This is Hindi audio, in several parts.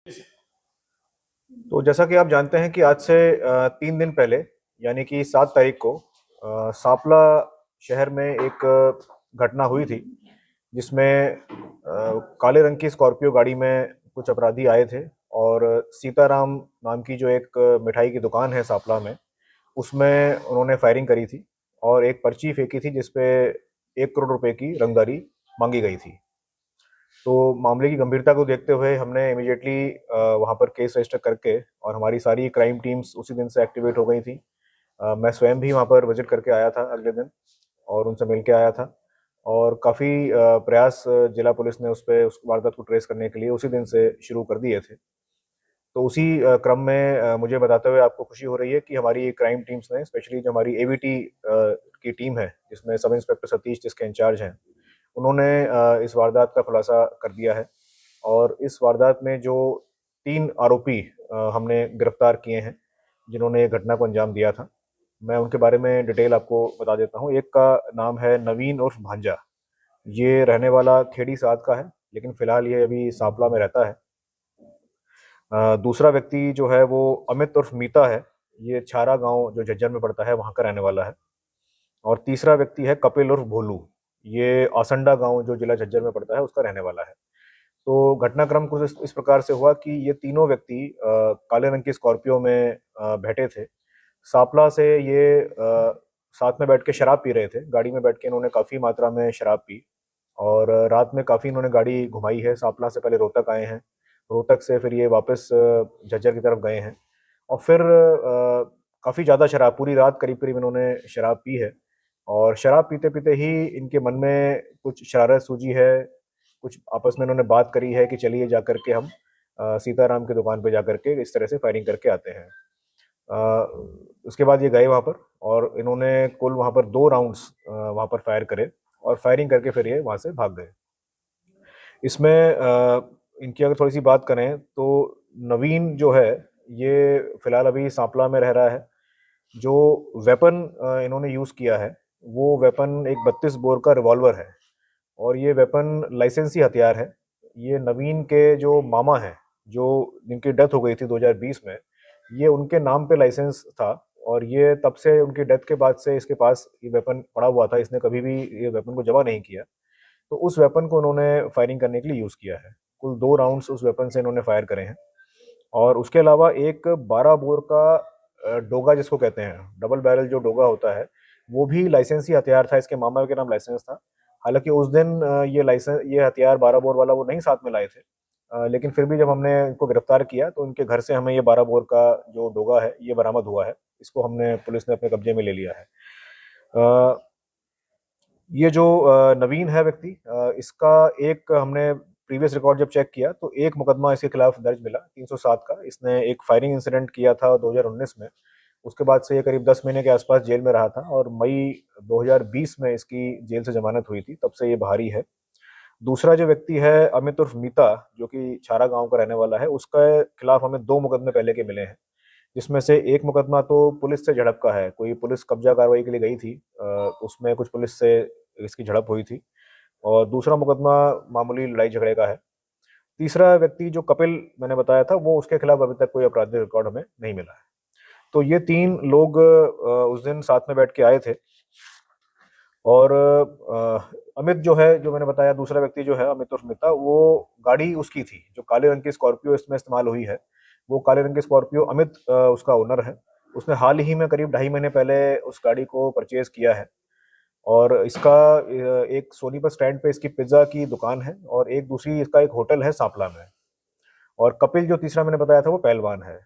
तो जैसा कि आप जानते हैं कि आज से 3 दिन पहले यानी कि 7 तारीख को सांपला शहर में एक घटना हुई थी जिसमें काले रंग की स्कॉर्पियो गाड़ी में कुछ अपराधी आए थे और सीताराम नाम की जो एक मिठाई की दुकान है सांपला में, उसमें उन्होंने फायरिंग करी थी और एक पर्ची फेंकी थी जिसपे 1 करोड़ रुपए की रंगदारी मांगी गई थी। तो मामले की गंभीरता को देखते हुए हमने इमीडिएटली वहाँ पर केस रजिस्टर करके और हमारी सारी क्राइम टीम्स उसी दिन से एक्टिवेट हो गई थी। मैं स्वयं भी वहाँ पर विजिट करके आया था अगले दिन और उनसे मिल के आया था और काफ़ी प्रयास जिला पुलिस ने उस वारदात को ट्रेस करने के लिए उसी दिन से शुरू कर दिए थे। तो उसी क्रम में मुझे बताते हुए आपको खुशी हो रही है कि हमारी क्राइम टीम्स ने, स्पेशली जो हमारी एवीटी की टीम है जिसमें सब इंस्पेक्टर सतीश जिसके इंचार्ज हैं, उन्होंने इस वारदात का खुलासा कर दिया है और इस वारदात में जो 3 आरोपी हमने गिरफ्तार किए हैं जिन्होंने ये घटना को अंजाम दिया था, मैं उनके बारे में डिटेल आपको बता देता हूँ। एक का नाम है नवीन उर्फ भांजा। ये रहने वाला खेड़ी साद का है, लेकिन फिलहाल ये अभी सांपला में रहता है। दूसरा व्यक्ति जो है वो अमित उर्फ मीता है। ये छारा गांव जो झज्जर में पड़ता है वहाँ का रहने वाला है। और तीसरा व्यक्ति है कपिल उर्फ भोलू। ये आसंडा गांव जो जिला झज्जर में पड़ता है उसका रहने वाला है। तो घटनाक्रम कुछ इस प्रकार से हुआ कि ये तीनों व्यक्ति काले रंग की स्कॉर्पियो में बैठे थे। सांपला से ये साथ में बैठ के शराब पी रहे थे। गाड़ी में बैठ के इन्होंने काफ़ी मात्रा में शराब पी और रात में काफ़ी इन्होंने गाड़ी घुमाई है। सांपला से पहले रोहतक आए हैं, रोहतक से फिर ये वापस झज्जर की तरफ गए हैं और फिर काफ़ी ज़्यादा शराब, पूरी रात करीब करीब इन्होंने शराब पी है। और शराब पीते पीते ही इनके मन में कुछ शरारत सूझी है, कुछ आपस में इन्होंने बात करी है कि चलिए जा कर के हम सीताराम की दुकान पे जा कर के इस तरह से फायरिंग करके आते हैं। उसके बाद ये गए वहाँ पर और इन्होंने कुल वहाँ पर 2 राउंड्स वहाँ पर फायर करे और फायरिंग करके फिर ये वहाँ से भाग गए। इसमें इनकी अगर थोड़ी सी बात करें तो नवीन जो है ये फिलहाल अभी सांपला में रह रहा है। जो वेपन इन्होंने यूज़ किया है वो वेपन एक 32 बोर का रिवॉल्वर है और ये वेपन लाइसेंसी हथियार है। ये नवीन के जो मामा हैं, जो जिनकी डेथ हो गई थी 2020 में, ये उनके नाम पे लाइसेंस था और ये तब से उनकी डेथ के बाद से इसके पास ये वेपन पड़ा हुआ था। इसने कभी भी ये वेपन को जमा नहीं किया। तो उस वेपन को उन्होंने फायरिंग करने के लिए यूज़ किया है। कुल 2 राउंड्स उस वेपन से इन्होंने फायर करे हैं और उसके अलावा एक 12 बोर का डोगा जिसको कहते हैं, डबल बैरल जो डोगा होता है, वो भी लाइसेंसी हथियार था। इसके मामा के नाम लाइसेंस था। हालांकि उस दिन ये हथियार 12 बोर वाला वो नहीं साथ में लाए थे, लेकिन फिर भी जब हमने इनको गिरफ्तार किया तो इनके घर से हमें ये 12 बोर का जो डोगा है ये बरामद हुआ है। इसको हमने पुलिस ने अपने कब्जे में ले लिया है। अ, ये जो नवीन है व्यक्ति, इसका एक हमने प्रीवियस रिकॉर्ड जब चेक किया तो एक मुकदमा इसके खिलाफ दर्ज मिला 307 का। इसने एक फायरिंग इंसिडेंट किया था 2019 में। उसके बाद से ये करीब 10 महीने के आसपास जेल में रहा था और मई 2020 में इसकी जेल से जमानत हुई थी, तब से ये बाहरी है। दूसरा जो व्यक्ति है अमित उर्फ मीता, जो कि छारा गांव का रहने वाला है, उसके खिलाफ हमें 2 मुकदमे पहले के मिले हैं, जिसमें से एक मुकदमा तो पुलिस से झड़प का है। कोई पुलिस कब्जा कार्रवाई के लिए गई थी, उसमें कुछ पुलिस से इसकी झड़प हुई थी और दूसरा मुकदमा मामूली लड़ाई झगड़े का है। तीसरा व्यक्ति जो कपिल मैंने बताया था, वो उसके खिलाफ अभी तक कोई आपराधिक रिकॉर्ड हमें नहीं मिला है। तो ये 3 लोग उस दिन साथ में बैठ के आए थे और अमित जो है, जो मैंने बताया, दूसरा व्यक्ति जो है अमित उर्फ मिता, वो गाड़ी उसकी थी जो काले रंग की स्कॉर्पियो इसमें इस्तेमाल हुई है। वो काले रंग की स्कॉर्पियो अमित उसका ओनर है। उसने हाल ही में करीब 2.5 महीने पहले उस गाड़ी को परचेज किया है और इसका एक सोनीपत स्टैंड पे इसकी पिज्ज़ा की दुकान है और एक दूसरी इसका एक होटल है सांपला में। और कपिल जो तीसरा मैंने बताया था वो पहलवान है।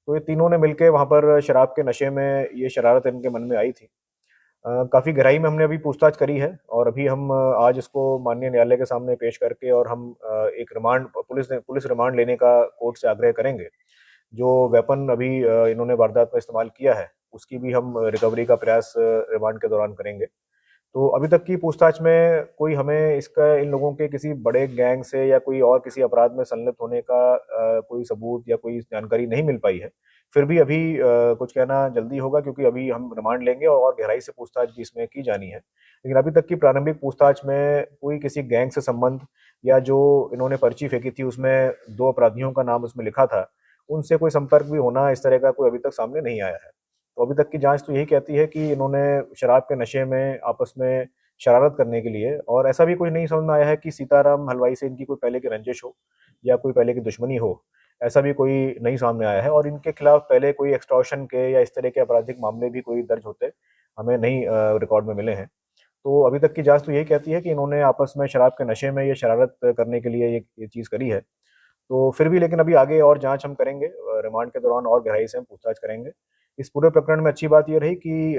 तो ये तीनों ने मिलके वहाँ पर शराब के नशे में ये शरारत इनके मन में आई थी। काफ़ी गहराई में हमने अभी पूछताछ करी है और अभी हम आज इसको माननीय न्यायालय के सामने पेश करके और हम एक रिमांड, पुलिस रिमांड लेने का कोर्ट से आग्रह करेंगे। जो वेपन अभी इन्होंने वारदात में इस्तेमाल किया है उसकी भी हम रिकवरी का प्रयास रिमांड के दौरान करेंगे। तो अभी तक की पूछताछ में कोई हमें इसका, इन लोगों के किसी बड़े गैंग से या कोई और किसी अपराध में संलिप्त होने का कोई सबूत या कोई जानकारी नहीं मिल पाई है। फिर भी अभी कुछ कहना जल्दी होगा क्योंकि अभी हम रिमांड लेंगे और गहराई से पूछताछ भी इसमें की जानी है। लेकिन अभी तक की प्रारंभिक पूछताछ में कोई किसी गैंग से संबंध या जो इन्होंने पर्ची फेंकी थी उसमें 2 अपराधियों का नाम उसमें लिखा था, उनसे कोई संपर्क भी होना इस तरह का कोई अभी तक सामने नहीं आया है। तो अभी तक की जाँच तो यही कहती है कि इन्होंने शराब के नशे में आपस में शरारत करने के लिए, और ऐसा भी कुछ नहीं समझ में आया है कि सीताराम हलवाई से इनकी कोई पहले की रंजिश हो या कोई पहले की दुश्मनी हो, ऐसा भी कोई नहीं सामने आया है। और इनके खिलाफ पहले कोई एक्सटॉर्शन के या इस तरह के आपराधिक मामले भी कोई दर्ज होते हमें नहीं रिकॉर्ड में मिले हैं। तो अभी तक की जाँच तो यही कहती है कि इन्होंने आपस में शराब के नशे में ये शरारत करने के लिए ये चीज़ करी है। तो फिर भी लेकिन अभी आगे और जाँच हम करेंगे, रिमांड के दौरान और गहराई से हम पूछताछ करेंगे। इस पूरे प्रकरण में अच्छी बात ये रही कि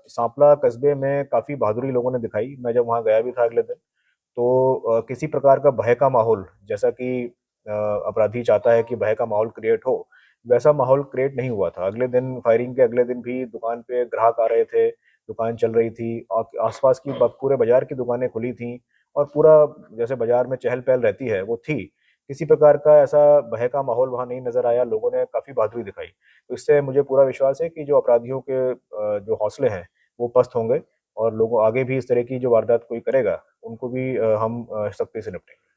सांपला कस्बे में काफ़ी बहादुरी लोगों ने दिखाई। मैं जब वहाँ गया भी था अगले दिन, तो किसी प्रकार का भय का माहौल, जैसा कि अपराधी चाहता है कि भय का माहौल क्रिएट हो, वैसा माहौल क्रिएट नहीं हुआ था। अगले दिन, फायरिंग के अगले दिन भी दुकान पे ग्राहक आ रहे थे, दुकान चल रही थी, आस-पास की ब पूरे बाज़ार की दुकानें खुली थीं और पूरा जैसे बाज़ार में चहल-पहल रहती है, वो थी। किसी प्रकार का ऐसा भय का माहौल वहाँ नहीं नज़र आया, लोगों ने काफ़ी बहादुरी दिखाई। तो इससे मुझे पूरा विश्वास है कि जो अपराधियों के जो हौसले हैं, वो पस्त होंगे और लोग आगे भी इस तरह की जो वारदात कोई करेगा, उनको भी हम सख्ती से निपटेंगे।